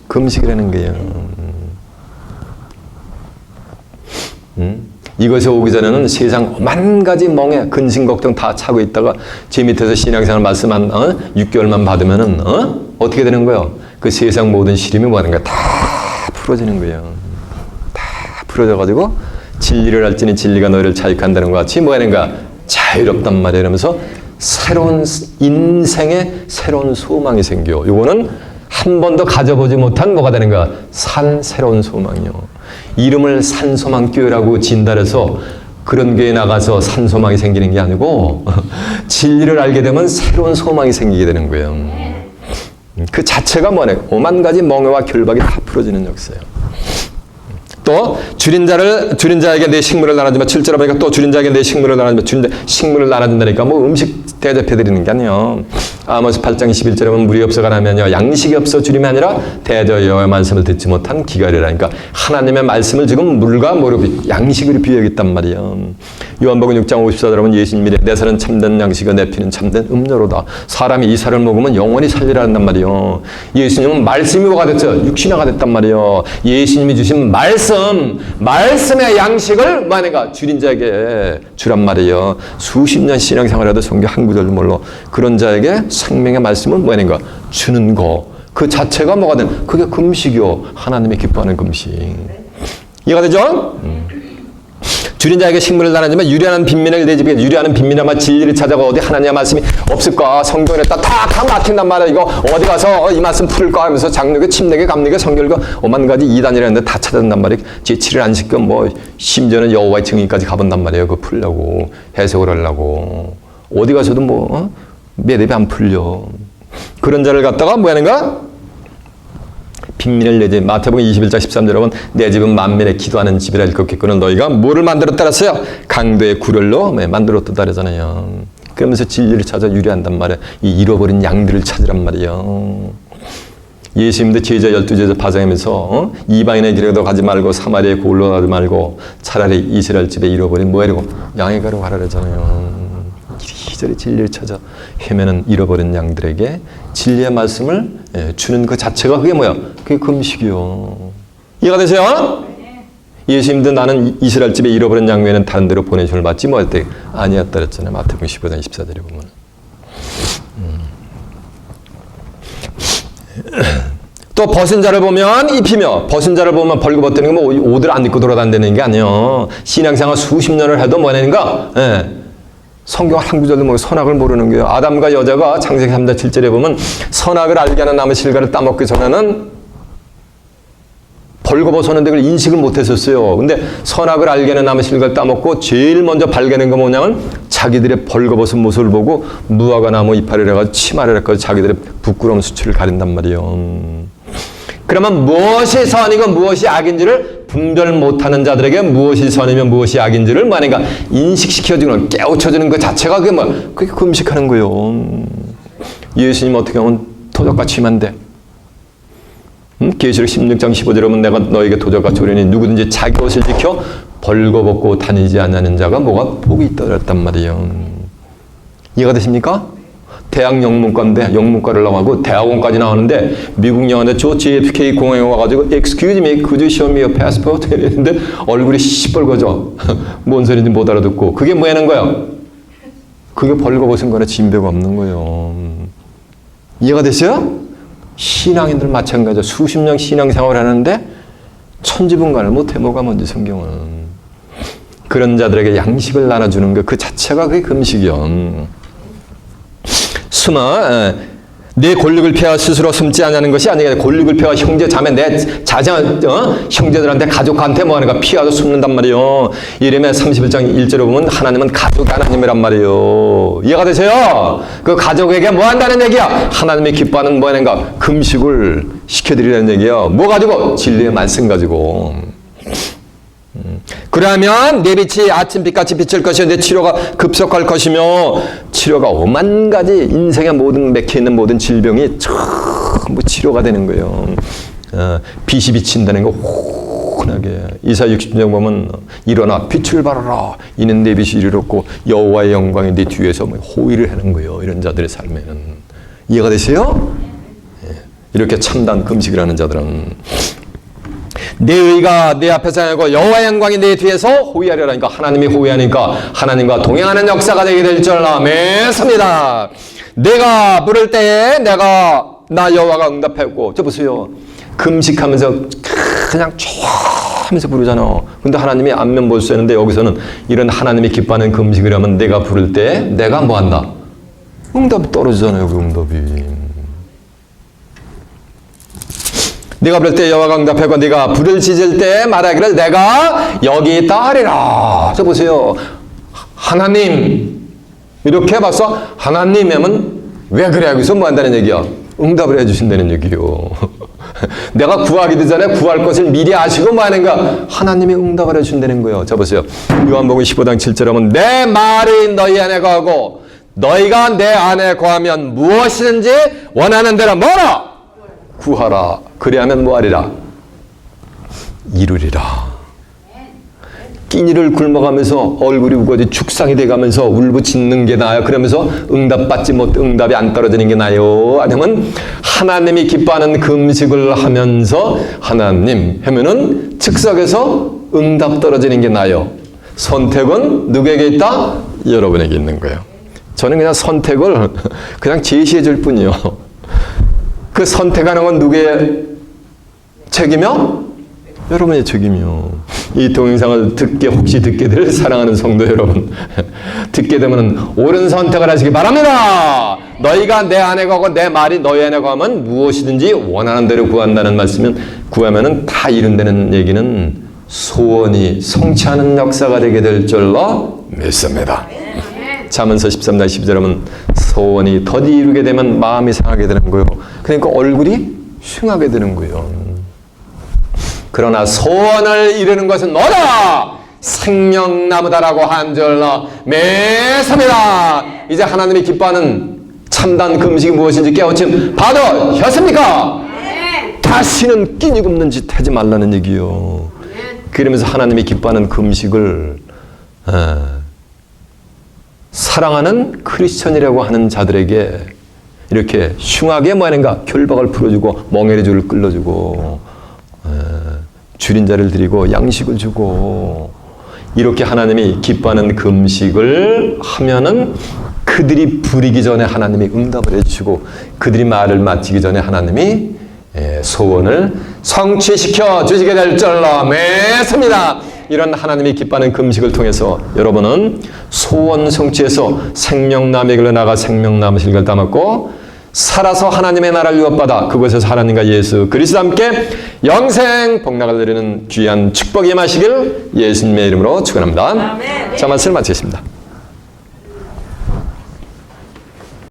금식이라는 거예요. 이것이 오기 전에는 세상 만 가지 멍에 근심 걱정 다 차고 있다가 제 밑에서 신앙생활 말씀 한 6개월만 받으면은 어떻게 되는 거예요? 그 세상 모든 시름이 뭐 하는 거야? 다 풀어지는 거예요. 다 풀어져가지고 진리를 알지니 진리가 너희를 자유케 한다는 것 같이 뭐 하는 거야? 자유롭단 말이에요. 이러면서 새로운 인생의 새로운 소망이 생겨. 요거는 한 번도 가져보지 못한 뭐가 되는 거야? 새로운 소망이요. 이름을 산소망교회라고 진달해서 그런 교회에 나가서 산소망이 생기는 게 아니고 진리를 알게 되면 새로운 소망이 생기게 되는 거예요. 그 자체가 뭐냐? 오만 가지 멍에와 결박이 다 풀어지는 역사예요. 또 줄인 자에게 내 식물을 나눠주면 7절에 보니까 또 줄인 자에게 내 식물을 나눠주면 식물을 나눠준다니까 뭐 음식 대접해드리는 게 아니에요. 아모스 8장 21절에 보면 물이 없어 가나면요 양식이 없어 줄임이 아니라 대저 여호와의 말씀을 듣지 못한 기갈이라니까 하나님의 말씀을 지금 물과 모르고 양식으로 비유하겠단 말이에요. 요한복음 6장 54절에 보면 예수님이 내 살은 참된 양식이고 내 피는 참된 음료로다. 사람이 이 살을 먹으면 영원히 살리라 한단 말이에요. 예수님은 말씀이 뭐가 됐죠? 육신화가 됐단 말이에요. 예수님이 주신 말씀의 양식을 뭐하는가? 줄인 자에게 주란 말이에요. 수십 년 신앙생활에도 성경 한 구절도 몰라. 그런 자에게 생명의 말씀을 뭐하는가? 주는 거. 그 자체가 뭐가 되는? 그게 금식이요. 하나님이 기뻐하는 금식. 이해가 되죠? 줄인 자에게 식물을 나눠주면 유리하는 빈민을 내 집에 유리하는 빈민아마 진리를 찾아가 어디 하나님의 말씀이 없을까? 성경에 딱 막힌단 말이야. 이거 어디 가서 이 말씀 풀을까 하면서 장르게 침례게 감리게 성결과 오만 가지 이단이라는데 다 찾아낸단 말이에요. 제7일 안식교 뭐 심지어는 여호와의 증인까지 가본단 말이에요. 그거 풀려고 해석을 하려고 어디 가서도 뭐 매듭이 안 풀려. 그런 자를 갖다가 뭐 하는가? 빈민을 내 집. 마태복음 21장 13절에 보면 내 집은 만민의 기도하는 집이라 일컫겠거늘 너희가 뭐를 만들었다 그랬어요? 강도의 구렬로 만들었다 그러잖아요. 그러면서 진리를 찾아 유리한단 말이에요. 이 잃어버린 양들을 찾으란 말이에요. 예수님도 제자 12제자 파송하면서 이방인의 길에도 가지 말고 사마리아에 골로 가지 말고 차라리 이스라엘 집에 잃어버린 뭐라고 양의 가로 가라 그러잖아요. 기절히 진리를 찾아 헤매는 잃어버린 양들에게 진리의 말씀을 주는 그 자체가 그게 뭐야? 그게 금식이요. 이해가 되세요? 예수님도 나는 이스라엘 집에 잃어버린 양 외에는 다른 데로 보내심을 받지 뭐 할 때 아니었다 그랬잖아요. 마태복음 15장 24절에 보면. 또 벗은 자를 보면 입히며 벗은 자를 보면 벌거벗는 거 뭐 옷을 안 입고 돌아다니는 게 아니에요. 신앙생활 수십 년을 해도 뭐냐는가? 성경 한 구절도 모르고 선악을 모르는 거예요. 아담과 여자가 창세기 3장 7절에 보면 선악을 알게 하는 나무 실과를 따먹기 전에는 벌거벗었는데 그걸 인식을 못했었어요. 근데 선악을 알게 하는 나무 실과를 따먹고 제일 먼저 발견한 거 뭐냐면 자기들의 벌거벗은 모습을 보고 무화과 나무 이파리를 해가지고 치마를 해가지고 자기들의 부끄러운 수치를 가린단 말이에요. 그러면 무엇이 선이고 무엇이 악인지를 분별 못하는 자들에게 무엇이 선이며 무엇이 악인지를 뭐하는가 인식시켜주는 깨우쳐주는 그 자체가 그게 뭐야? 그게 금식하는 거예요. 예수님 어떻게 하면 도적같이 하면 돼? 계시록 16장 15절에 보면 내가 너에게 도적같이 오리니 누구든지 자기 옷을 지켜 벌거벗고 다니지 않는 자가 뭐가 복이 있다 그랬단 말이에요. 이해가 되십니까? 대학 영문과인데 영문과를 나가고 대학원까지 나왔는데 미국 영화인데 저 JFK 공항에 와가지고 Excuse me, could you show me your passport? 이랬는데 얼굴이 시뻘거져. 뭔 소리인지 못 알아듣고 그게 뭐 하는 거야? 그게 벌거벗은 거나 진배가 없는 거예요. 이해가 됐어요? 신앙인들 마찬가지죠. 수십 년 신앙생활을 하는데 천지분간을 못해. 뭐가 뭔지 성경은. 그런 자들에게 양식을 나눠주는 것 그 자체가 그게 금식이요. 숨어 내 권력을 피하 스스로 숨지 않는 것이 아니라 권력을 피하 형제 자매 내 자장 형제들한테 가족한테 뭐하는가 피하서 숨는단 말이에요. 이러면 31장 1절에 보면 하나님은 가족 하나님이란 말이에요. 이해가 되세요? 그 가족에게 뭐 한다는 얘기야? 하나님이 기뻐하는 뭐 하는가? 금식을 시켜드리라는 얘기야. 뭐 가지고? 진리의 말씀 가지고. 그러면 내 빛이 아침빛같이 비칠 것이요 내 치료가 급속할 것이며 치료가 오만 가지 인생의 모든 맥혀있는 모든 질병이 전부 치료가 되는 거예요. 빛이 비친다는 거 혼하게 이사야 60장 보면 일어나 빛을 발하라 이는 내 빛이 이르렀고 여호와의 영광이 내 뒤에서 호의를 하는 거예요. 이런 자들의 삶에는 이해가 되세요? 이렇게 참단 금식이라는 자들은 내 의가 내 앞에서 아니고 여호와의 영광이 내 뒤에서 호위하려니까 하나님이 호위하니까 하나님과 동행하는 역사가 되게 될 줄 믿습니다. 내가 부를 때에 나 여호와가 응답했고 저 보세요. 금식하면서 그냥 하면서 부르잖아. 근데 하나님이 안면 볼 수 있는데 여기서는 이런 하나님이 기뻐하는 금식을 하면 내가 부를 때 내가 뭐한다? 응답이 떨어지잖아요. 그 응답이. 네가 부를 때 여호와가 응답하고 네가 불을 지질 때 말하기를 내가 여기 있다 하리라. 저 보세요. 하나님 이렇게 해봤어. 하나님 하면 왜 그래? 여기서 뭐 한다는 얘기야? 응답을 해주신다는 얘기요. 내가 구하기도 전에 구할 것을 미리 아시고 뭐 하는가? 하나님이 응답을 해주신다는 거예요. 자 보세요. 요한복음 15장 7절에 보면 내 말이 너희 안에 거하고 너희가 내 안에 거하면 무엇이든지 원하는 대로 뭐라? 구하라. 그리하면 뭐하리라? 이루리라. 끼니를 굶어가면서 얼굴이 우거지 죽상이 돼가면서 울부짖는 게 나아요. 그러면서 응답받지 못 응답이 안 떨어지는 게 나아요. 아니면 하나님이 기뻐하는 금식을 하면서 하나님 하면은 즉석에서 응답 떨어지는 게 나아요. 선택은 누구에게 있다? 여러분에게 있는 거예요. 저는 그냥 선택을 그냥 제시해 줄 뿐이요. 그 선택하는 건 누구의 책임이요? 여러분의 책임이요. 이 동영상을 혹시 듣게 될 사랑하는 성도 여러분, 듣게 되면 옳은 선택을 하시기 바랍니다. 너희가 내 안에 거하고 내 말이 너희 안에 거하면 무엇이든지 원하는 대로 구한다는 말씀은 구하면은 다 이룬다는 얘기는 소원이 성취하는 역사가 되게 될 줄로 믿습니다. 잠언서 13장 12절에 보면 소원이 더디 이루게 되면 마음이 상하게 되는 거예요. 그러니까 얼굴이 흉하게 되는 거예요. 그러나 소원을 이루는 것은 뭐다? 생명나무다라고 한 줄로 믿습니다. 이제 하나님이 기뻐하는 참단 금식이 무엇인지 깨우침 받으셨습니까? 다시는 끼니 굽는 짓 하지 말라는 얘기요. 그러면서 하나님이 기뻐하는 금식을 사랑하는 크리스천이라고 하는 자들에게 이렇게 흉하게 뭐하는가? 결박을 풀어주고 멍에의 줄을 끌어주고 줄인 자를 드리고 양식을 주고 이렇게 하나님이 기뻐하는 금식을 하면은 그들이 부리기 전에 하나님이 응답을 해주시고 그들이 말을 마치기 전에 하나님이 소원을 성취시켜 주시게 될 줄로 믿습니다. 이런 하나님이 기뻐하는 금식을 통해서 여러분은 소원 성취해서 생명나무의 나가 생명나무 실을 담았고 살아서 하나님의 나라를 유업받아 그곳에서 하나님과 예수 그리스도 함께 영생 복락을 누리는 귀한 축복이 임하시길 예수님의 이름으로 축원합니다. 자, 말씀을 마치겠습니다.